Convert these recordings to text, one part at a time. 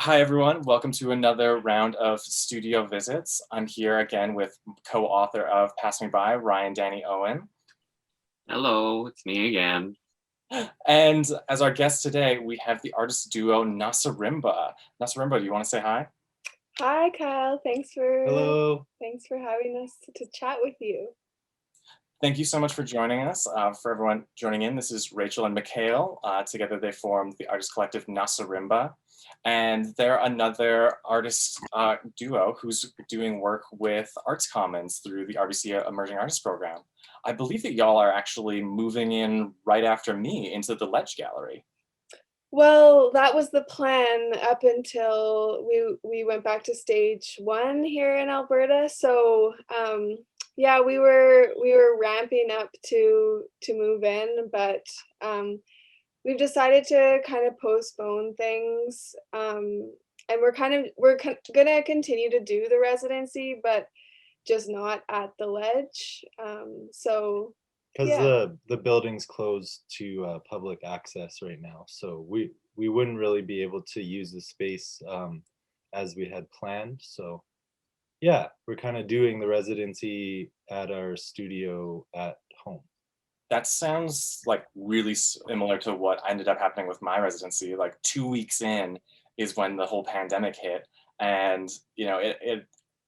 Hi, everyone. Welcome to another round of studio visits. I'm here again with co-author of Pass Me By, Ryan Danny Owen. Hello, it's me again. And as our guest today, we have the artist duo Nasarimba. Nasarimba, do you want to say hi? Hi, Kyle. Hello. Thanks for having us to chat with you. Thank you so much for joining us. For everyone joining in, this is Rachel and Mikhail. Together they formed the artist collective Nasarimba. And they're another artist duo who's doing work with Arts Commons through the RBC Emerging Artists Program. I believe that y'all are actually moving in right after me into the Ledge Gallery. Well, that was the plan up until we went back to stage one here in Alberta. So yeah, we were ramping up to move in, but we've decided to kind of postpone things. And we're gonna continue to do the residency, but just not at the Ledge. So Because yeah. the building's closed to public access right now, so we wouldn't really be able to use the space as we had planned. So yeah, we're kind of doing the residency at our studio at home. That sounds like really similar to what ended up happening with my residency. Like 2 weeks in is when the whole pandemic hit, and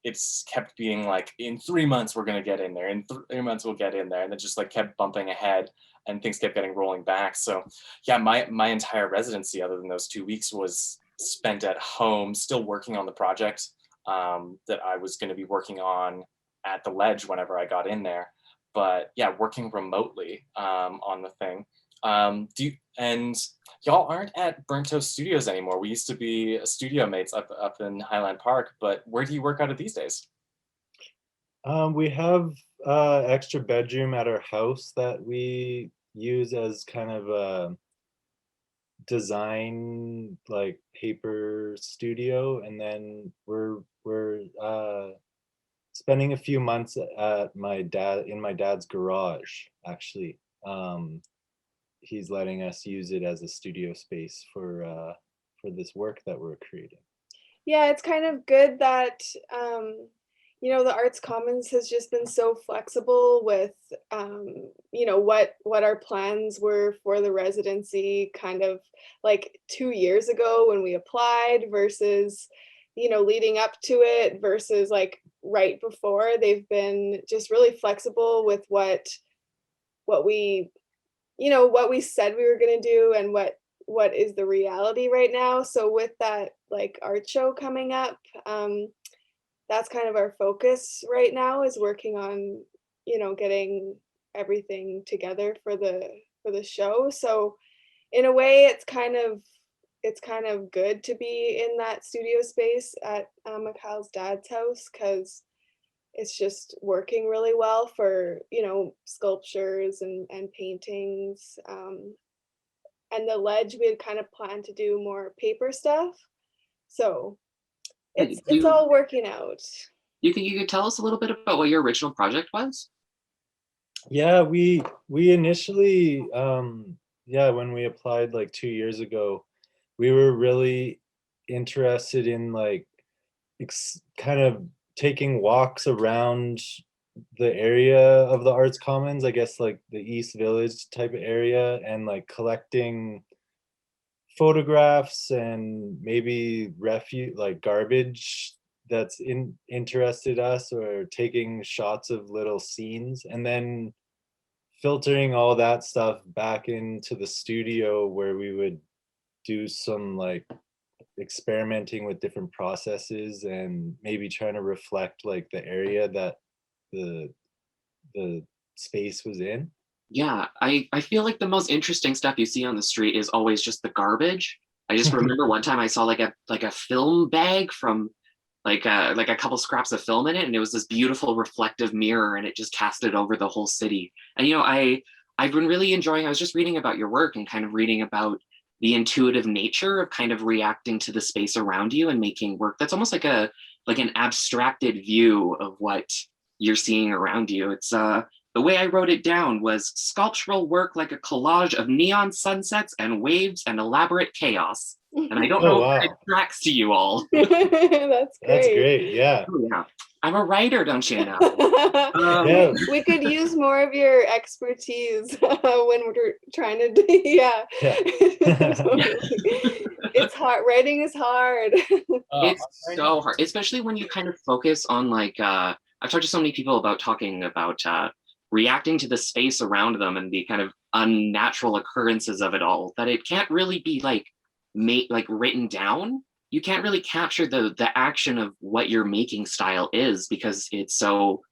it's kept being like, in 3 months we're gonna get in there, in 3 months we'll get in there, and it just like kept bumping ahead, and things kept getting rolling back. So yeah, my entire residency, other than those 2 weeks, was spent at home, still working on the project that I was going to be working on at the Ledge whenever I got in there. But yeah, working remotely on the thing. And y'all aren't at Burnt Toast Studios anymore. We used to be studio mates up in Highland Park, but where do you work out of these days? We have extra bedroom at our house that we use as kind of a design, like, paper studio, and then we're spending a few months at my dad's garage, actually. He's letting us use it as a studio space for this work that we're creating. Yeah, it's kind of good that the Arts Commons has just been so flexible with what our plans were for the residency, kind of like 2 years ago when we applied versus leading up to it versus like right before. They've been just really flexible with what we what we said we were going to do and what is the reality right now. So with that like art show coming up, that's kind of our focus right now, is working on getting everything together for the show. So in a way it's kind of good to be in that studio space at Mikhail's dad's house, because it's just working really well for sculptures and paintings. And the Ledge, we had kind of planned to do more paper stuff, so it's all working out. You think you could tell us a little bit about what your original project was? Yeah, we initially when we applied like 2 years ago, we were really interested in like kind of taking walks around the area of the Arts Commons, I guess like the East Village type of area, and like collecting photographs and maybe refuse, like garbage that's interested us, or taking shots of little scenes, and then filtering all that stuff back into the studio where we would do some like experimenting with different processes and maybe trying to reflect like the area that the the space was in. Yeah, I feel like the most interesting stuff you see on the street is always just the garbage. I just remember one time I saw like a film bag from like a couple scraps of film in it, and it was this beautiful reflective mirror, and it just cast it over the whole city. And I've been really enjoying. I was just reading about your work and kind of reading about the intuitive nature of kind of reacting to the space around you and making work that's almost like an abstracted view of what you're seeing around you. The way I wrote it down was sculptural work like a collage of neon sunsets and waves and elaborate chaos. And I don't Oh, know if it wow. tracks to you all. That's That's great. great. Yeah. Oh, yeah. I'm a writer, don't you know? Yeah. We could use more of your expertise when we're trying to do, yeah. Yeah. Totally. It's hard. Writing is hard. It's Very so hard, especially when you kind of focus on like I've talked to so many people about talking about reacting to the space around them and the kind of unnatural occurrences of it all, that it can't really be like made like written down. You can't really capture the action of what your making style is because it's so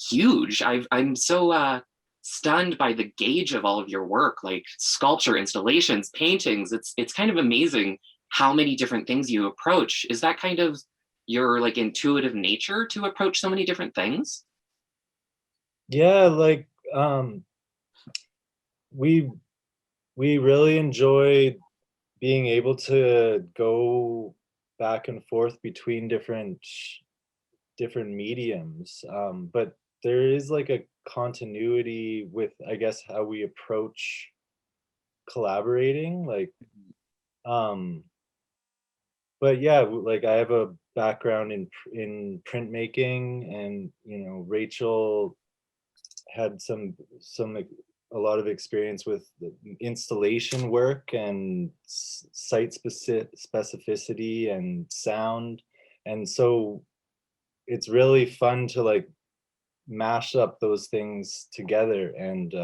huge. I'm so stunned by the gauge of all of your work, like sculpture, installations, paintings. It's kind of amazing how many different things you approach. Is that kind of your like intuitive nature to approach so many different things? Yeah, like we we really enjoy being able to go back and forth between different mediums. But there is like a continuity with, I guess, how we approach collaborating. Like, um, but yeah, like I have a background in printmaking, and Rachel had a lot of experience with the installation work and site specificity and sound, and so it's really fun to like mash up those things together, and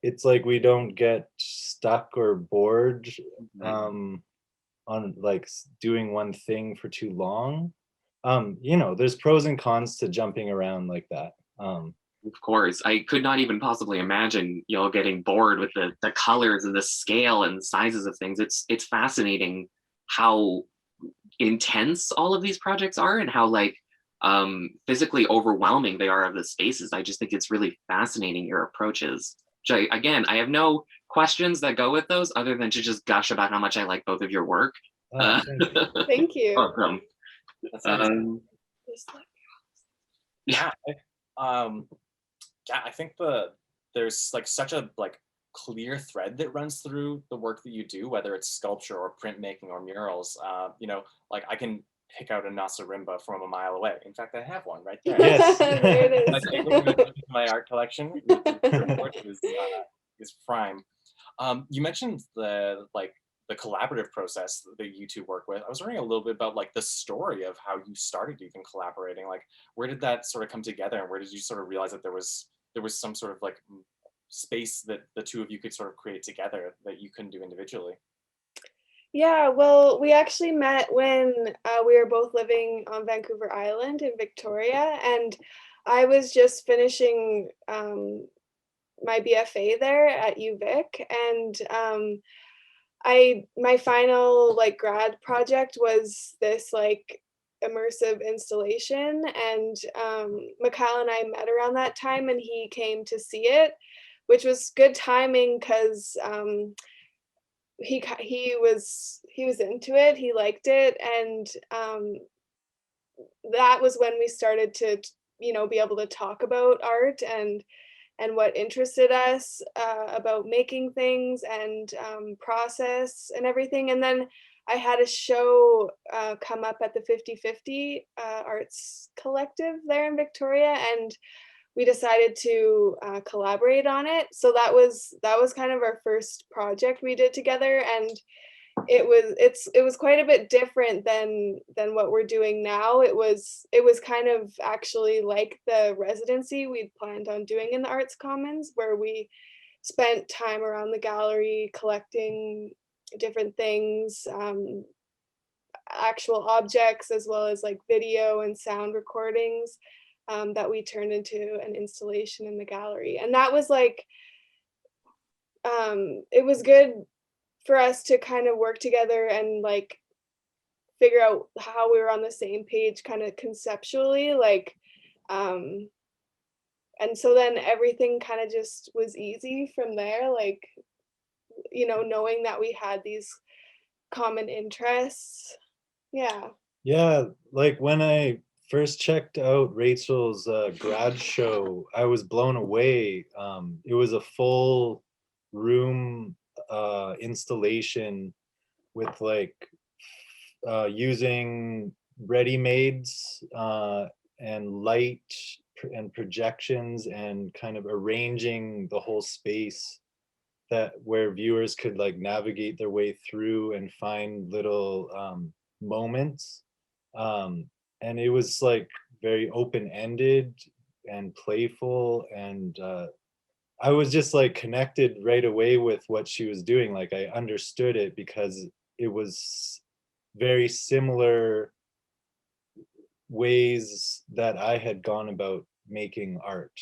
it's like we don't get stuck or bored um on like doing one thing for too long. There's pros and cons to jumping around like that. Of course, I could not even possibly imagine y'all getting bored with the colors and the scale and sizes of things. It's fascinating how intense all of these projects are and how like physically overwhelming they are of the spaces. I just think it's really fascinating your approaches. Which again, I have no questions that go with those other than to just gush about how much I like both of your work. Uh, Thank you. Thank you. Welcome. That sounds Just like- yeah. Yeah, I think there's like such a like clear thread that runs through the work that you do, whether it's sculpture or printmaking or murals. Like I can pick out a Nasarimba from a mile away. In fact, I have one right there. Yes. There it My is. favorite when it comes to my art collection is prime. You mentioned the collaborative process that you two work with. I was wondering a little bit about like the story of how you started even collaborating. Like, where did that sort of come together, and where did you sort of realize that there was some sort of like space that the two of you could sort of create together that you couldn't do individually? Yeah, well, we actually met when we were both living on Vancouver Island in Victoria, and I was just finishing my BFA there at UVic, and I my final like grad project was this like immersive installation, and Mikhail and I met around that time, and he came to see it, which was good timing because he was into it, he liked it, and that was when we started to be able to talk about art and what interested us about making things and process and everything. And then I had a show come up at the 50/50 Arts Collective there in Victoria, and we decided to collaborate on it. So that was kind of our first project we did together, and it was quite a bit different than what we're doing now. It was kind of actually like the residency we'd planned on doing in the Arts Commons, where we spent time around the gallery collecting different things, actual objects, as well as like video and sound recordings that we turned into an installation in the gallery. And that was like it was good for us to kind of work together and like figure out how we were on the same page kind of conceptually, like um and so then everything kind of just was easy from there, like knowing that we had these common interests. Yeah. Yeah, like when I first checked out Rachel's grad show, I was blown away. It was a full room installation with like using ready-mades and light and projections and kind of arranging the whole space that where viewers could like navigate their way through and find little moments. And it was like very open-ended and playful, and I was just like connected right away with what she was doing. Like I understood it because it was very similar ways that I had gone about making art,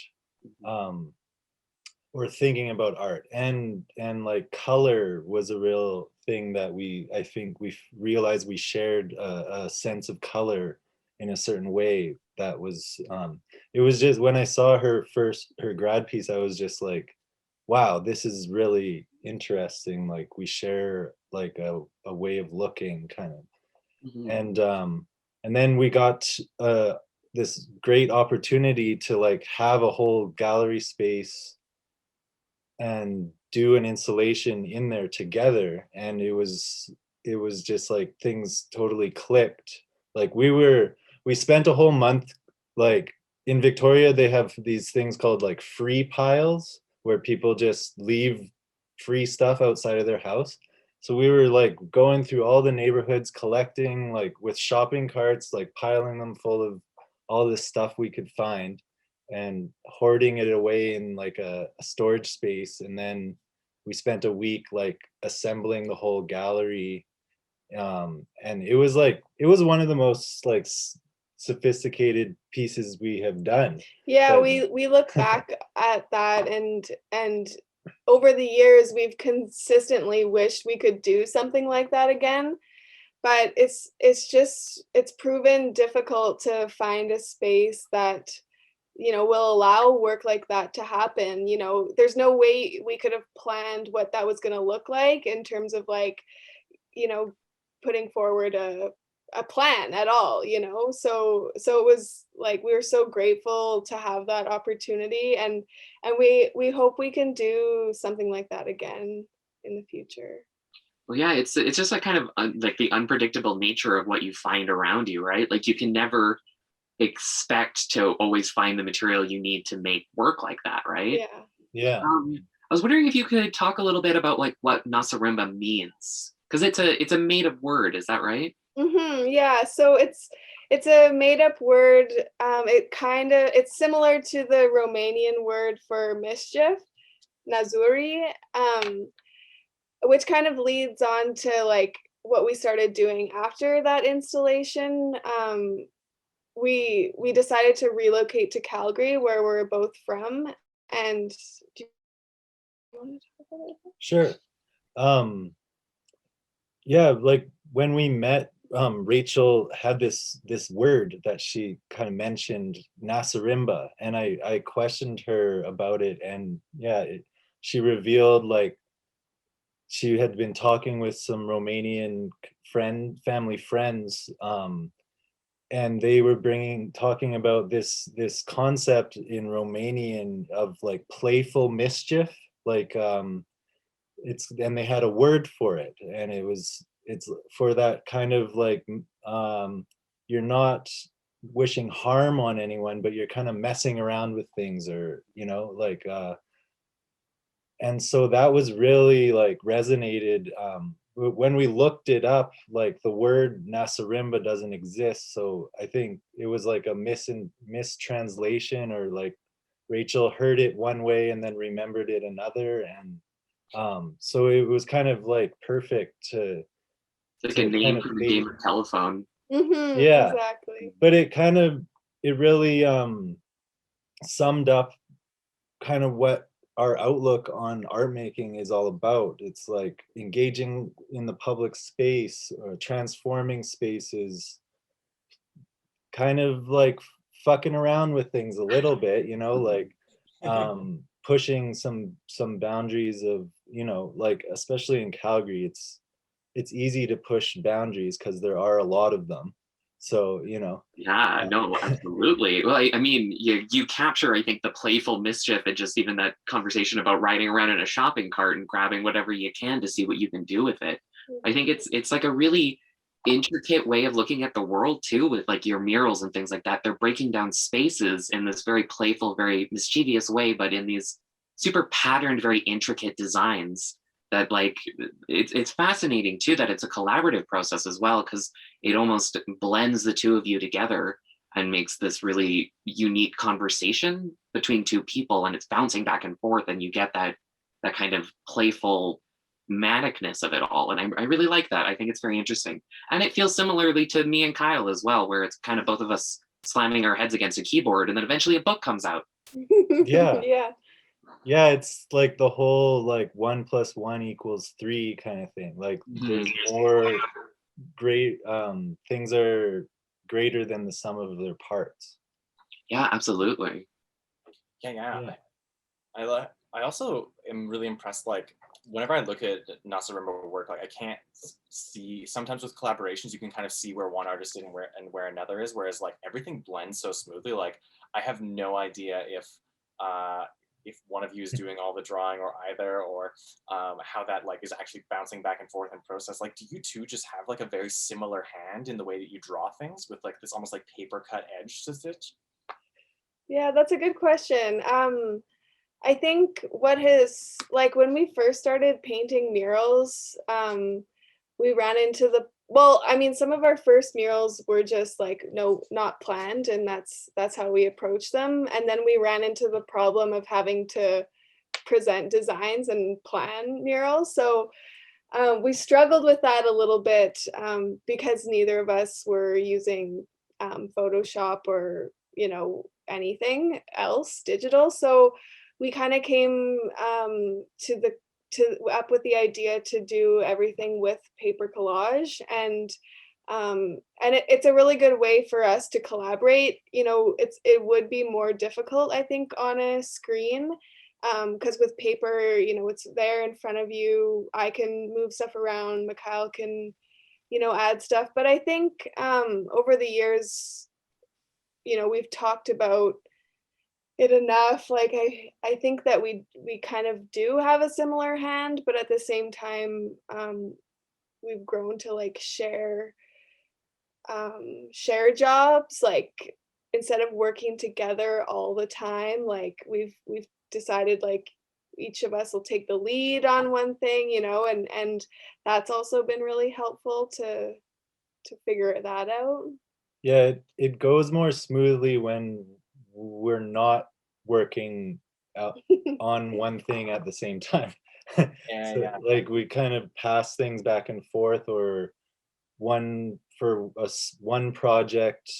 um, or thinking about art, and like color was a real thing that I think we realized we shared a sense of color in a certain way that was it was just when I saw her grad piece, I was just like, wow, this is really interesting. Like we share like a way of looking kind of. Mhm. And then we got this great opportunity to like have a whole gallery space and do an installation in there together, and it was just like things totally clicked. Like we spent a whole month, like in Victoria they have these things called like free piles where people just leave free stuff outside of their house. So we were like going through all the neighborhoods collecting like with shopping carts, like piling them full of all this stuff we could find and hoarding it away in like a storage space. And then we spent a week like assembling the whole gallery. And it was one of the most like sophisticated pieces we have done. Yeah, But we look back at that, and over the years we've consistently wished we could do something like that again, but it's proven difficult to find a space that, will allow work like that to happen. There's no way we could have planned what that was going to look like in terms of like, you know, putting forward a plan at all. So it was like we were so grateful to have that opportunity, and we hope we can do something like that again in the future. Well, yeah, it's just like kind of like the unpredictable nature of what you find around you, right? Like you can never expect to always find the material you need to make work like that, right? Yeah. yeah. I was wondering if you could talk a little bit about like what Nasarimba means, because it's a made up word, is that right? Yeah, so it's a made up word. It's similar to the Romanian word for mischief, Nazuri, which kind of leads on to like what we started doing after that installation. We decided to relocate to Calgary, where we're both from. And do you want to talk about it? Sure. um yeah, like when we met, Rachel had this word that she kind of mentioned, Nasarimba, and I questioned her about it, and yeah, she revealed like she had been talking with some Romanian family friends, and they were talking about this concept in Romanian of like playful mischief, like it's and they had a word for it, and it's for that kind of like you're not wishing harm on anyone, but you're kind of messing around with things, or like and so that was really like resonated. When we looked it up, like the word Nasarimba doesn't exist, so I think it was like a mistranslation, or like Rachel heard it one way and then remembered it another, and so it was kind of like perfect It's like a to kind name of from a fade. game of telephone. Yeah, Exactly. but it really summed up kind of what our outlook on art making is all about. It's like engaging in the public space or transforming spaces, kind of like fucking around with things a little bit, like pushing some boundaries of, like especially in Calgary, it's easy to push boundaries because there are a lot of them. So, you know, Yeah, no, absolutely. Well, I mean, you capture, I think, the playful mischief and just even that conversation about riding around in a shopping cart and grabbing whatever you can to see what you can do with it. I think it's like a really intricate way of looking at the world too, with like your murals and things like that. They're breaking down spaces in this very playful, very mischievous way, but in these super patterned, very intricate designs that like it's fascinating too that it's a collaborative process as well, because it almost blends the two of you together and makes this really unique conversation between two people, and it's bouncing back and forth and you get that kind of playful manicness of it all, and I really like that. I think it's very interesting, and it feels similarly to me and Kyle as well, where it's kind of both of us slamming our heads against a keyboard and then eventually a book comes out. Yeah. Yeah. Yeah, it's like the whole like 1 + 1 = 3 kind of thing. Like there's more great things are greater than the sum of their parts. Yeah, absolutely. Yeah. Yeah. I also am really impressed. Like whenever I look at Nasarimba work, like I can't see. Sometimes with collaborations, you can kind of see where one artist is and where another is. Whereas like everything blends so smoothly. Like I have no idea if one of you is doing all the drawing or either, or how that like is actually bouncing back and forth in process. Like, do you two just have like a very similar hand in the way that you draw things with like this almost like paper cut edge to stitch? Yeah, that's a good question. I think what has like when we first started painting murals, we ran into the well, I mean, some of our first murals were just like no, not planned, and that's how we approached them. And then we ran into the problem of having to present designs and plan murals. So we struggled with that a little bit because neither of us were using Photoshop or anything else digital. So we kind of came to up with the idea to do everything with paper collage, and it's a really good way for us to collaborate. It would be more difficult, I think, on a screen because with paper, it's there in front of you. I can move stuff around. Mikhail can, add stuff. But I think over the years, we've talked about it enough. Like I think that we kind of do have a similar hand, but at the same time, we've grown to like share jobs. Like instead of working together all the time, like we've decided like each of us will take the lead on one thing, and that's also been really helpful to figure that out. Yeah, it goes more smoothly when we're not working out on one thing at the same time. So Yeah. like we kind of pass things back and forth, or one project,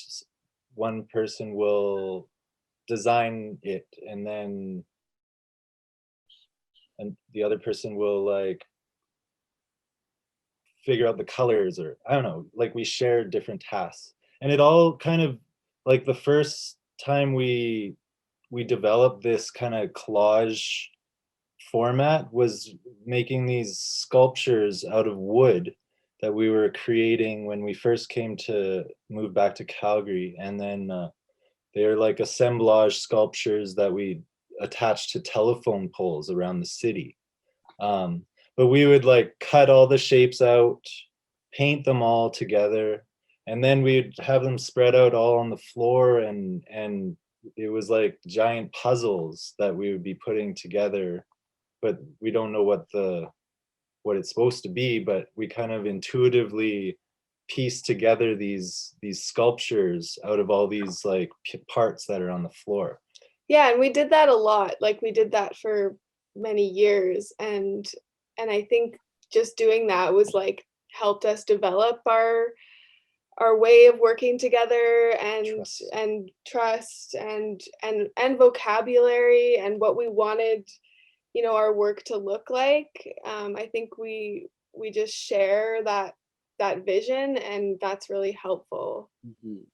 one person will design it, and then the other person will like figure out the colors, or I don't know, like we share different tasks. And it all kind of like the first time we developed this kind of collage format was making these sculptures out of wood that we were creating when we first came to move back to Calgary. And then they're like assemblage sculptures that we attached to telephone poles around the city. But we would like cut all the shapes out, paint them all together, and then we'd have them spread out all on the floor, and it was like giant puzzles that we would be putting together, but we don't know what it's supposed to be, but we kind of intuitively piece together these sculptures out of all these like parts that are on the floor. Yeah, and we did that a lot. Like we did that for many years, and I think just doing that was like helped us develop our way of working together, and trust and vocabulary and what we wanted our work to look like. I think we just share that vision, and that's really helpful. Mhm.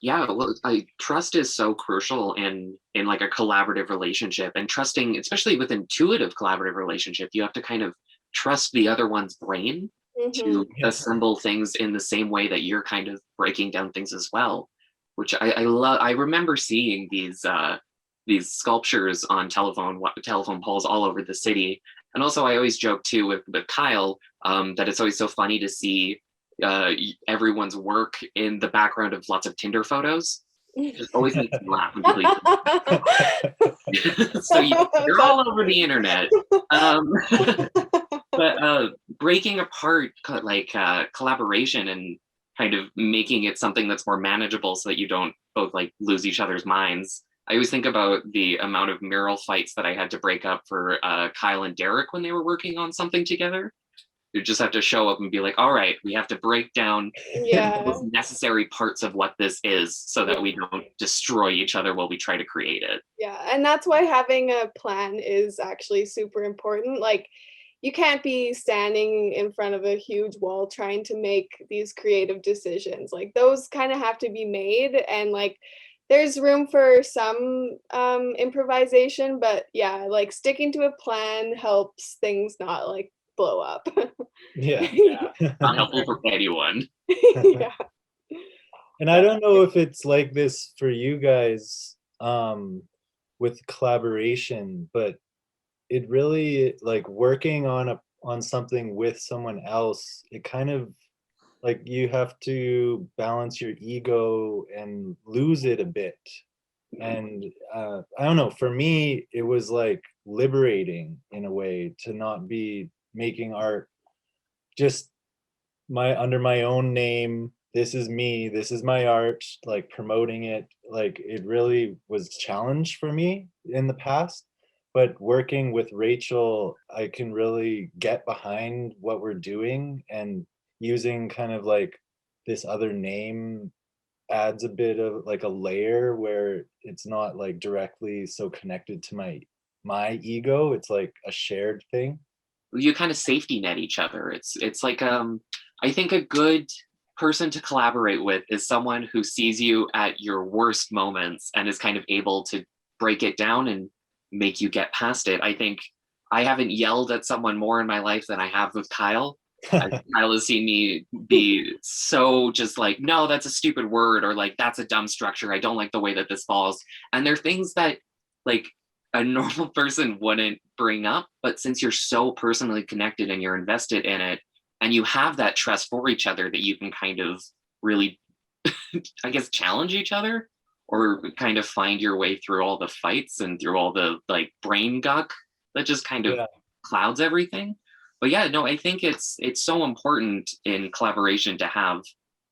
Yeah, well, trust is so crucial in like a collaborative relationship, and trusting, especially with intuitive collaborative relationship, you have to kind of trust the other one's brain. to Mhm. Yeah. assemble things in the same way that you're kind of breaking down things as well, which I love. I remember seeing these sculptures on telephone poles all over the city. And also I always joke too with Kyle, that it's always so funny to see everyone's work in the background of lots of Tinder photos. It always makes me laugh when people so you're That's all over the internet. Um, but breaking apart collaboration and kind of making it something that's more manageable so that you don't both like lose each other's minds. I always think about the amount of mural fights that I had to break up for Kyle and Derek when they were working on something together. You just have to show up and be like, all right, we have to break down the yeah. most necessary parts of what this is so Yeah. that we don't destroy each other while we try to create it. Yeah, and that's why having a plan is actually super important. Like, you can't be standing in front of a huge wall trying to make these creative decisions. Like, those kind of have to be made, and like, there's room for some improvisation, but yeah, like sticking to a plan helps things not like blow up. Yeah. Yeah. Not helpful for anyone. Yeah. And I Yeah. don't know if it's like this for you guys with collaboration, but it really like working on something with someone else, it kind of like you have to balance your ego and lose it a bit. And I don't know, for me it was like liberating in a way to not be making art just my under my own name. This is me, this is my art, like promoting it. Like it really was challenge for me in the past, but working with Rachel I can really get behind what we're doing, and using kind of like this other name adds a bit of like a layer where it's not like directly so connected to my ego. It's like a shared thing. You kind of safety net each other. It's like I think a good person to collaborate with is someone who sees you at your worst moments and is kind of able to break it down and make you get past it. I think I haven't yelled at someone more in my life than I have with Kyle. Kyle has seen me be so just like, no, that's a stupid word, or like, that's a dumb structure. I don't like the way that this falls. And they're things that like a normal person wouldn't bring up. But since you're so personally connected and you're invested in it, and you have that trust for each other that you can kind of really, I guess, challenge each other or kind of find your way through all the fights and through all the like brain guck that just kind of Yeah. clouds everything. But yeah, no, I think it's so important in collaboration to have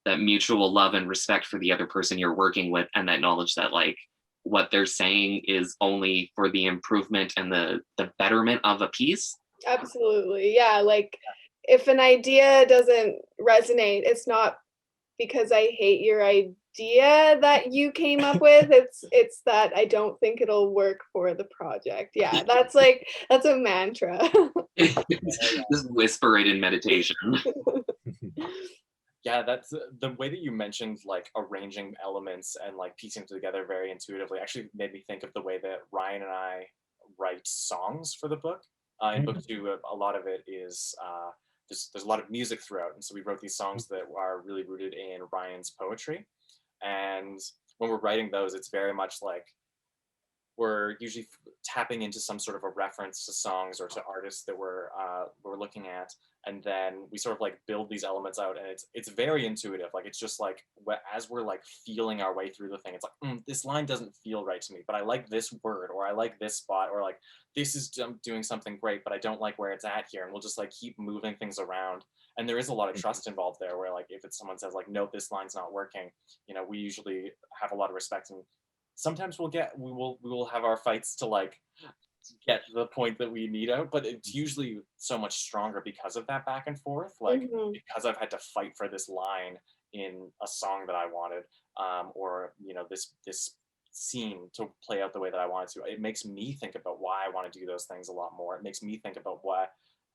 that mutual love and respect for the other person you're working with, and that knowledge that like what they're saying is only for the improvement and the betterment of a piece. Absolutely. Yeah, like if an idea doesn't resonate, it's not because I hate your idea that you came up with. It's that I don't think it'll work for the project. Yeah, that's a mantra. Just whisper it in meditation. Yeah, that's the way that you mentioned like arranging elements and like piecing them together very intuitively actually made me think of the way that Ryan and I write songs for the book. In book Mm. two, a lot of it is there's a lot of music throughout, and so we wrote these songs that are really rooted in Ryan's poetry. And when we're writing those, it's very much like we're usually tapping into some sort of a reference to songs or to artists that we're looking at, and then we sort of like build these elements out, and it's very intuitive. Like it's just like as we're like feeling our way through the thing, it's like this line doesn't feel right to me, but I like this word, or I like this spot, or like this is doing something great, but I don't like where it's at here, and we'll just like keep moving things around. And there is a lot of trust involved there, where like if it's someone says like no, this line's not working, we usually have a lot of respect, and sometimes we will have our fights to like get to the point that we need out, but it's usually so much stronger because of that back and forth, like Mhm. because I've had to fight for this line in a song that I wanted, or this scene to play out the way that I wanted to. It makes me think about why I want to do those things a lot more. It makes me think about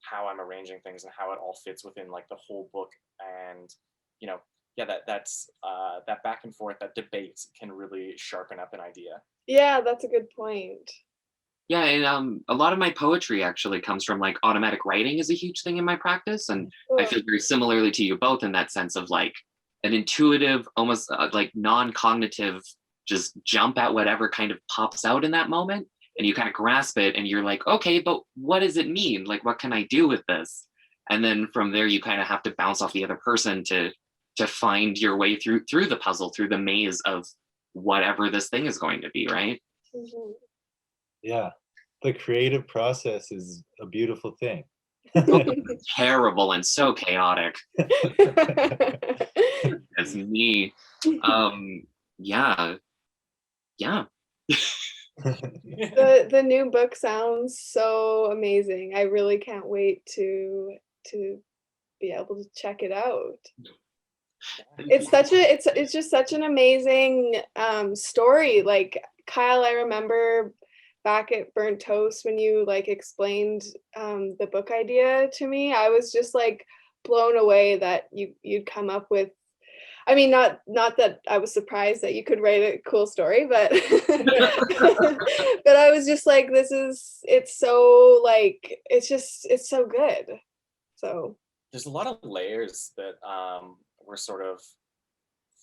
how I'm arranging things and how it all fits within like the whole book. And you know yeah, that back and forth, that debate can really sharpen up an idea. Yeah, that's a good point. Yeah, and a lot of my poetry actually comes from like automatic writing is a huge thing in my practice, and I Cool. feel very similarly to you both in that sense of like an intuitive, almost like non-cognitive, just jump at whatever kind of pops out in that moment, and you kind of grasp it, and you're like, okay, but what does it mean? Like, what can I do with this? And then from there, you kind of have to bounce off the other person to find your way through the puzzle, through the maze of whatever this thing is going to be, right? Mhm. Yeah, the creative process is a beautiful thing. Terrible and so chaotic. As me. Um, yeah, yeah. The new book sounds so amazing. I really can't wait to be able to check it out. It's just such an amazing story. Like Kyle, I remember back at Burnt Toast when you like explained the book idea to me. I was just like blown away that you'd come up with. I mean, not that I was surprised that you could write a cool story, but but I was just like, it's so like it's so good. So There's a lot of layers that we're sort of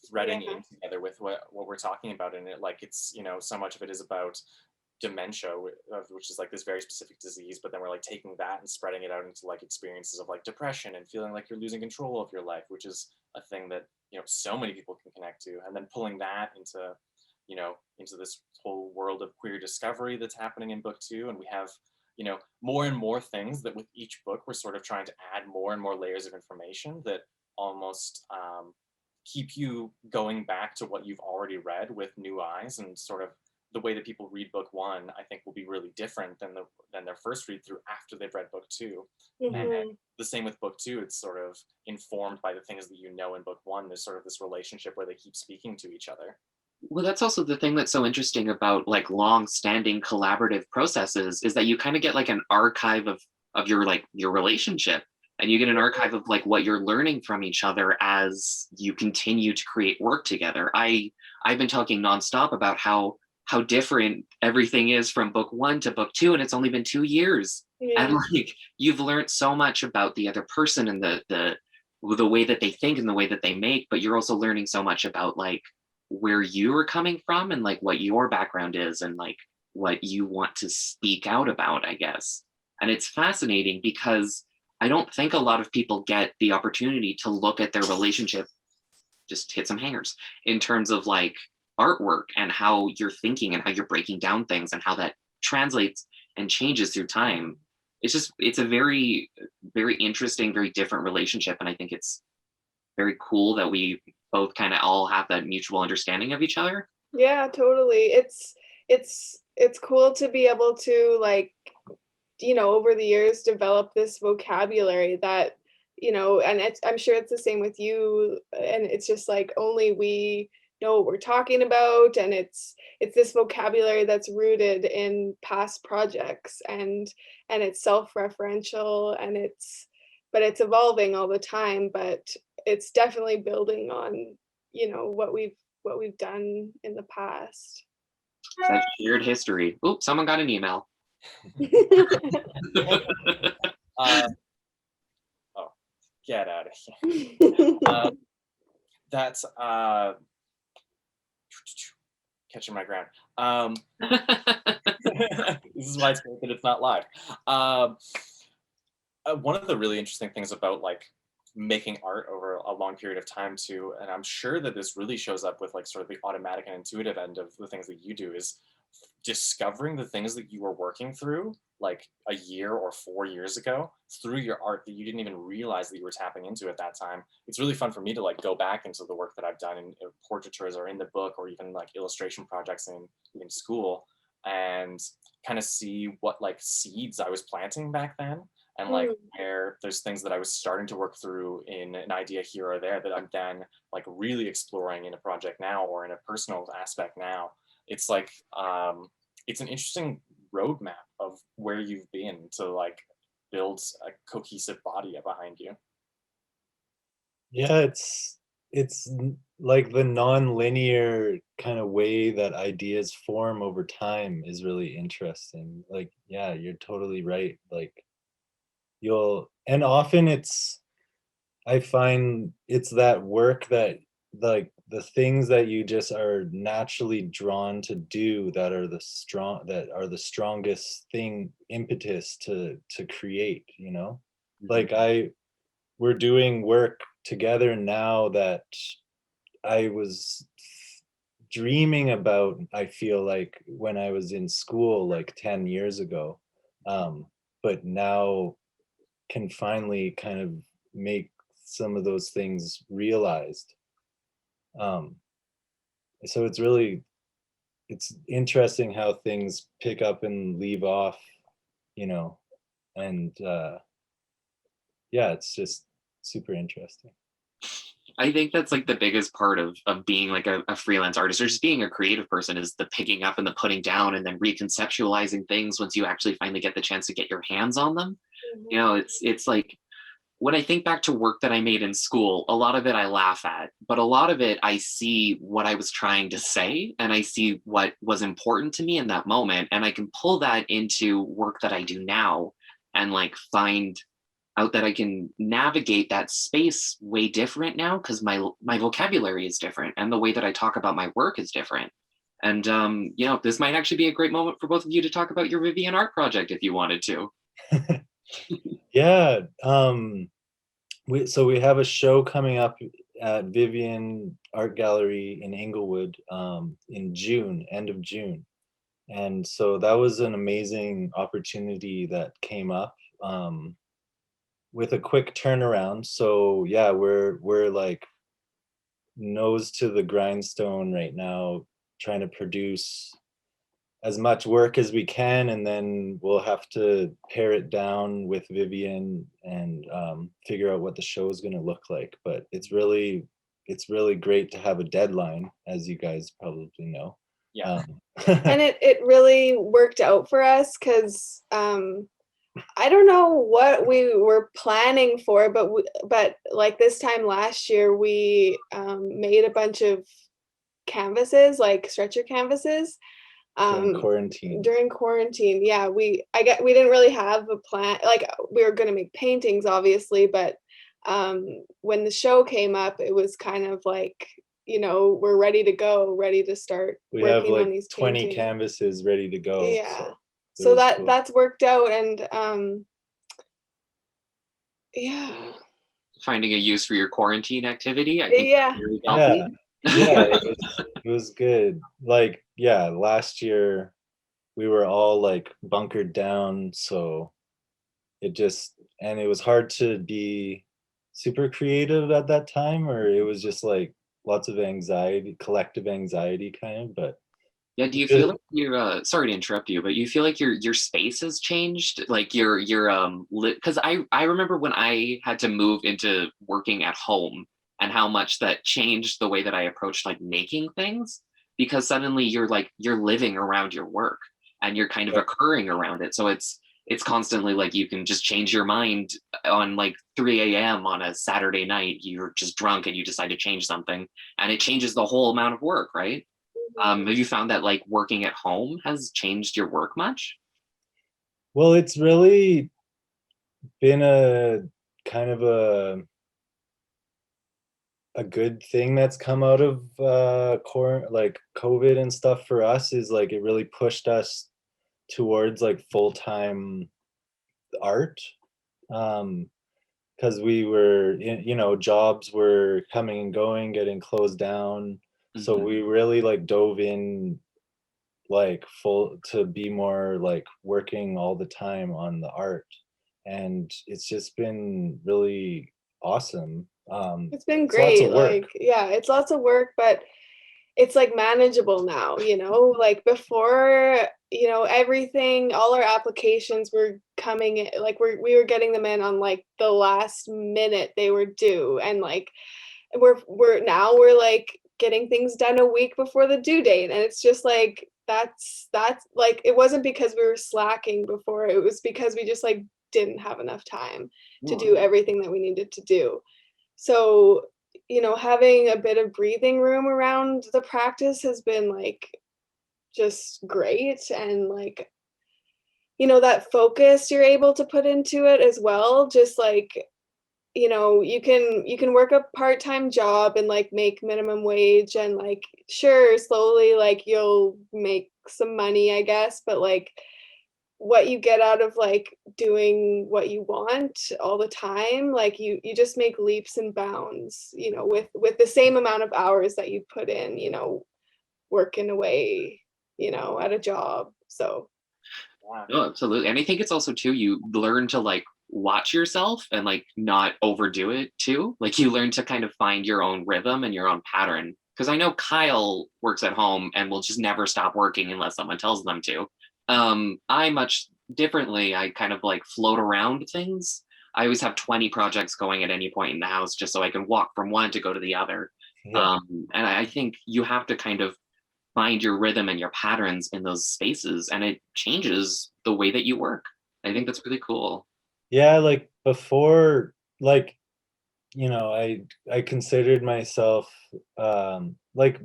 threading yeah. in together with what we're talking about in it. Like it's, so much of it is about dementia, which is like this very specific disease, but then we're like taking that and spreading it out into like experiences of like depression and feeling like you're losing control of your life, which is a thing that so many people can connect to, and then pulling that into this whole world of queer discovery that's happening in book two. And we have more and more things that with each book we're sort of trying to add more and more layers of information that almost keep you going back to what you've already read with new eyes. And sort of the way that people read book one, I think, will be really different than their first read through after they've read book two. And Mhm. the same with book two, it's sort of informed by the things that in book one. There's sort of this relationship where they keep speaking to each other. Well, that's also the thing that's so interesting about like long-standing collaborative processes is that you kind of get like an archive of your like your relationship, and you get an archive of like what you're learning from each other as you continue to create work together. I've been talking nonstop about how different everything is from book one to book two, and it's only been 2 years. And Yeah. like you've learned so much about the other person and the way that they think and the way that they make, but you're also learning so much about like where you are coming from and like what your background is and like what you want to speak out about, I guess. And it's fascinating because I don't think a lot of people get the opportunity to look at their relationship, just hit some hangers, in terms of like artwork and how you're thinking and how you're breaking down things and how that translates and changes through time. It's a very, very interesting, very different relationship. And I think it's very cool that we both kind of all have that mutual understanding of each other. Yeah, totally. It's cool to be able to like, over the years develop this vocabulary that, and I'm sure it's the same with you. And it's just like only we know what we're talking about. And it's this vocabulary that's rooted in past projects and it's self-referential and but it's evolving all the time, but it's definitely building on, what we've done in the past. That shared history. Oops, someone got an email. Uh, oh, get out of here. That's catching my ground. This is why it's great that it's not live. One of the really interesting things about like making art over a long period of time too, and I'm sure that this really shows up with like sort of the automatic and intuitive end of the things that you do, is discovering the things that you were working through like a year or 4 years ago through your art that you didn't even realize that you were tapping into at that time. It's really fun for me to like go back into the work that I've done in portraitures or in the book or even like illustration projects in school, and kind of see what like seeds I was planting back then, and like Mm, where there's things that I was starting to work through in an idea here or there that I'm then like really exploring in a project now or in a personal aspect now. It's like it's an interesting roadmap of where you've been to like build a cohesive body behind you. Yeah, it's it's like the non-linear kind of way that ideas form over time is really interesting. Like, yeah, you're totally right. Like and often I find it's that work that, like, the things that you just are naturally drawn to do that are the strongest thing impetus to create, you know? Like we're doing work together now that I was dreaming about, I feel like, when I was in school like 10 years ago. But now can finally kind of make some of those things realized. Um, so it's interesting how things pick up and leave off, you know, and yeah, it's just super interesting. I think that's like the biggest part of being like a freelance artist or just being a creative person is the picking up and the putting down and then reconceptualizing things once you actually finally get the chance to get your hands on them. You know, it's like when I think back to work that I made in school, a lot of it I laugh at, but a lot of it I see what I was trying to say and I see what was important to me in that moment. And I can pull that into work that I do now and like find out that I can navigate that space way different now because my vocabulary is different and the way that I talk about my work is different. And you know, this might actually be a great moment for both of you to talk about your Vivian art project if you wanted to. Yeah. We have a show coming up at Vivian Art Gallery in Inglewood in June, end of June. And so that was an amazing opportunity that came up with a quick turnaround. So yeah, we're like nose to the grindstone right now, trying to produce as much work as we can, and then we'll have to pare it down with Vivian and figure out what the show is going to look like. But it's really great to have a deadline, as you guys probably know. Yeah. And it really worked out for us because I don't know what we were planning for, but like this time last year, we made a bunch of canvases, like stretcher canvases. During quarantine. During quarantine, yeah, we didn't really have a plan. Like we were gonna make paintings, obviously, but when the show came up, it was kind of like, you know, we're ready to go, ready to start We have working on like these 20 paintings. canvases ready to go. Yeah. So So cool. that's worked out, and yeah. Finding a use for your quarantine activity, I think Yeah. really Yeah, healthy. yeah, it was good. Like, yeah, last year we were all like bunkered down, so it was hard to be super creative at that time, or it was just like lots of anxiety, collective anxiety kind of, but Yeah, do you feel just, like you're sorry to interrupt you, but you feel like your space has changed? Like your because I remember when I had to move into working at home and how much that changed the way that I approached like making things because suddenly you're living around your work and you're kind of yeah, occurring around it. So it's constantly like you can just change your mind on like 3 a.m. on a Saturday night. You're just drunk and you decide to change something and it changes the whole amount of work, right? Have you found that like working at home has changed your work much? well, it's really been a kind of a good thing that's come out of like COVID and stuff for us, is like it really pushed us towards like full-time art. Because we were you know, jobs were coming and going, getting closed down, so Mhm. we really like dove in like full to be more like working all the time on the art, and it's just been really awesome. It's been it's lots of great. work. Like, yeah, it's lots of work, but it's like manageable now, you know? Like before, you know, everything, all our applications were coming in, like we were getting them in on like the last minute they were due. And like we're like getting things done a week before the due date. And it's just like that's like it wasn't because we were slacking before, it was because we just like didn't have enough time to do Hmm. everything that we needed to do. So having a bit of breathing room around the practice has been like just great. And like, that focus you're able to put into it as well, just like, you can work a part-time job and like make minimum wage, and like sure, slowly like you'll make some money, I guess, but like what you get out of like doing what you want all the time, like you just make leaps and bounds, with the same amount of hours that you put in, working away, at a job. So Yeah. No, absolutely. And I think it's also too, you learn to like watch yourself and like not overdo it too. Like you learn to kind of find your own rhythm and your own pattern. Because I know Kyle works at home and will just never stop working unless someone tells them to. I much differently, I kind of like float around things. I always have 20 projects going at any point in the house just so I can walk from one to go to the other. Yeah. And I think you have to kind of find your rhythm and your patterns in those spaces, and it changes the way that you work. I think that's really cool. Yeah, like before, like, I considered myself like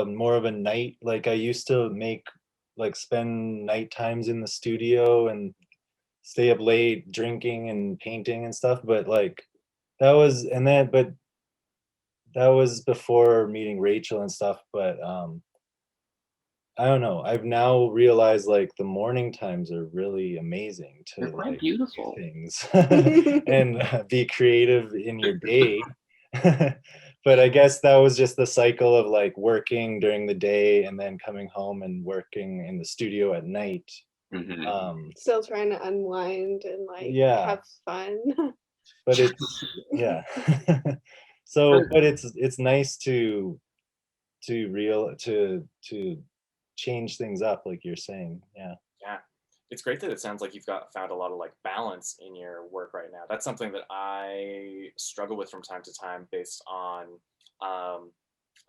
more of a night, like I used to spend night times in the studio and stay up late drinking and painting and stuff, but like that was before meeting Rachel and stuff, but I don't know. I've now realized like the morning times are really amazing They're to quite like do beautiful. things and be creative in your day. But I guess that was just the cycle of like working during the day and then coming home and working in the studio at night. Hmm. still trying to unwind and like Yeah, have fun. but it's yeah. So, but it's nice to change things up like you're saying. Yeah. Yeah. It's great that it sounds like you've got found a lot of like balance in your work right now. That's something that I struggle with from time to time based on I'm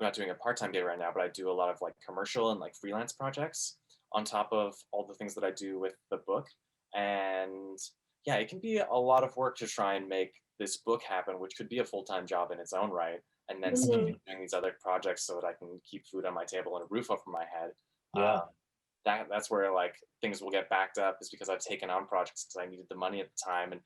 not doing a part-time gig right now, but I do a lot of like commercial and like freelance projects on top of all the things that I do with the book. And yeah, it can be a lot of work to try and make this book happen, which could be a full-time job in its own right. And then still Mhm. keep doing these other projects so that I can keep food on my table and a roof over my head. Yeah. That's where like things will get backed up is because I've taken on projects because I needed the money at the time, and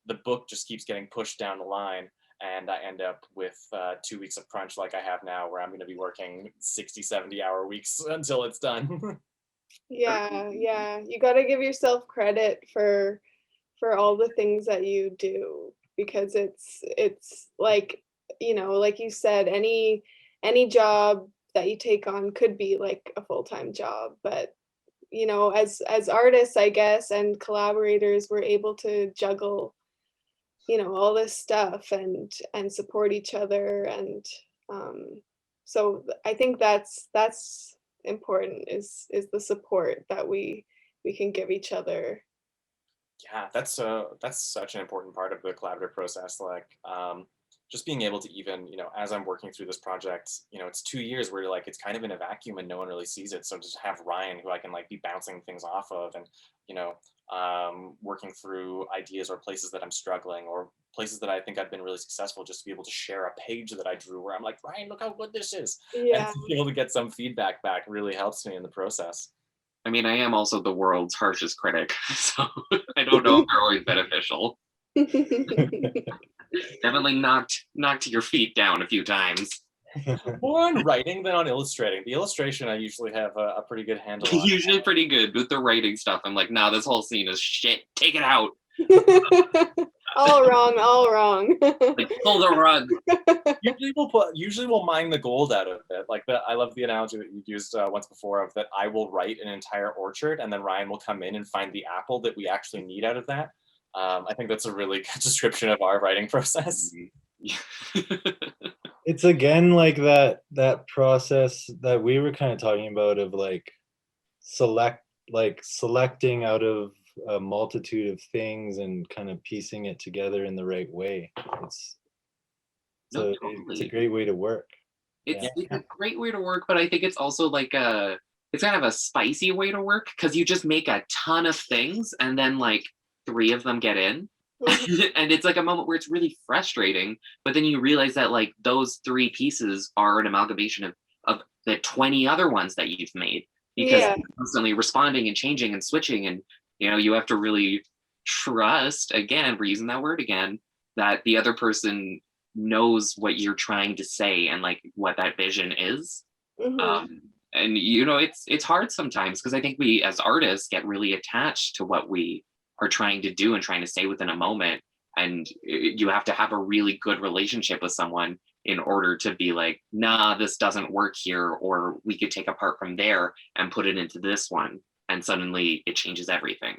the book just keeps getting pushed down the line, and I end up with 2 weeks of crunch like I have now, where I'm going to be working 60, 70 hour weeks until it's done. Yeah, yeah. You got to give yourself credit for all the things that you do, because it's like, like you said, any job that you take on could be like a full-time job, but as artists, I guess, and collaborators, we're able to juggle, all this stuff and support each other. And um so I think that's important, is the support that we can give each other. Yeah, that's such an important part of the collaborative process. Like, just being able to even, as I'm working through this project, it's 2 years where like it's kind of in a vacuum and no one really sees it. So just have Ryan, who I can like be bouncing things off of, and you know, working through ideas or places that I'm struggling or places that I think I've been really successful, just to be able to share a page that I drew where I'm like, Ryan, look how good this is, and Yeah. to be able to get some feedback back really helps me in the process. I mean, I am also the world's harshest critic, so I don't know if they're always beneficial. Definitely knocked your feet down a few times. More on writing than on illustrating. The illustration I usually have a pretty good handle on. Usually pretty good with the writing stuff. I'm like, nah, this whole scene is shit. Take it out. All wrong, all wrong. Like, pull the rug. Usually we'll mine the gold out of it. Like I love the analogy that you used once before of that I will write an entire orchard and then Ryan will come in and find the apple that we actually need out of that. I think that's a really good description of our writing process. It's again like that process that we were kind of talking about of like selecting out of a multitude of things and kind of piecing it together in the right way. It's No, it's a totally. great way to work. It's Yeah. it's a great way to work, but I think it's also like it's kind of a spicy way to work because you just make a ton of things and then like three of them get in. Mhm. And it's like a moment where it's really frustrating, but then you realize that like those three pieces are an amalgamation of the 20 other ones that you've made, because Yeah. you're constantly responding and changing and switching, and you have to really trust, again, we're using that word again, that the other person knows what you're trying to say and like what that vision is. Mhm. And it's hard sometimes because I think we as artists get really attached to what we are trying to do and trying to say within a moment, and you have to have a really good relationship with someone in order to be like, nah, this doesn't work here, or we could take a part from there and put it into this one, and suddenly it changes everything.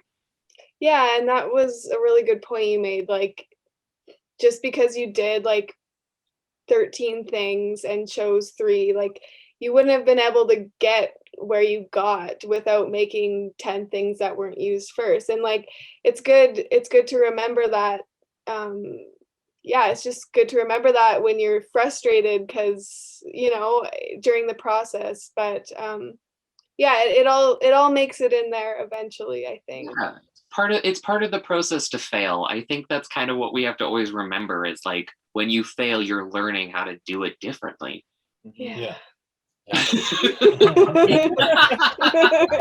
Yeah, and that was a really good point you made, like, just because you did, like, 13 things and chose 3, like, you wouldn't have been able to get where you got without making 10 things that weren't used first, and, like, it's good to remember that, um yeah, it's just good to remember that when you're frustrated, because during the process, but, yeah, it all makes it in there eventually, I think. Yeah, it's part of the process to fail. I think that's kind of what we have to always remember is like when you fail, you're learning how to do it differently. Mhm. Yeah. Yeah. Yeah.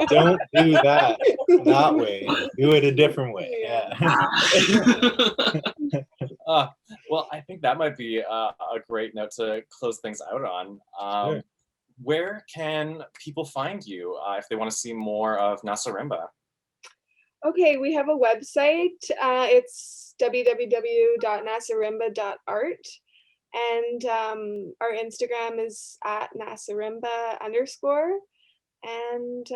Don't do that way. Do it a different way. Yeah. Yeah. Uh, well, I think that might be a great note to close things out on. Sure. Where can people find you if they want to see more of Nasarimba? Okay, we have a website. It's www.nasarimba.art, and our Instagram is at nasarimba_. And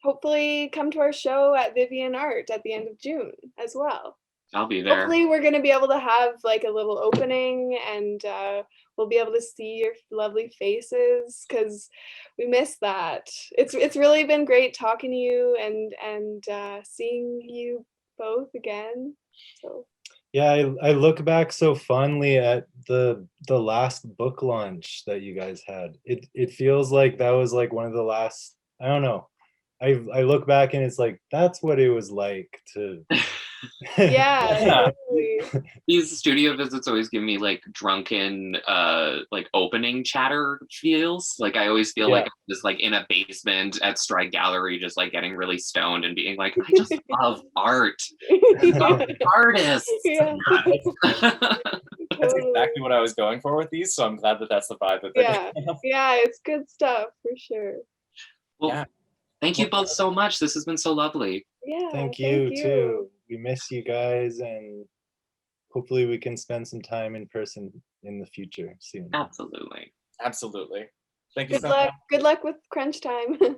hopefully come to our show at Vivian Art at the end of June as well. I'll be there. Hopefully, we're gonna be able to have like a little opening, and we'll be able to see your lovely faces because we miss that. It's really been great talking to you and seeing you both again. So Yeah, I look back so fondly at the last book launch that you guys had. It feels like that was like one of the last, I don't know. I look back and it's like that's what it was like to yeah, Yeah. totally. These studio visits always give me like drunken like opening chatter feels. Like I always feel like Yeah. I'm just like in a basement at Stride Gallery just like getting really stoned and being like, I just love art. Love Yeah, artists. yeah, That's totally. exactly what I was going for with these, so I'm glad that that's the vibe that they're Yeah, getting. yeah, it's good stuff for sure. Well, Yeah. thank you Well, both so much. This has been so lovely. Yeah, Thank thank you you. too. We miss you guys and hopefully we can spend some time in person in the future soon. Absolutely. absolutely. Thank you Good so luck. much. Good luck with crunch time.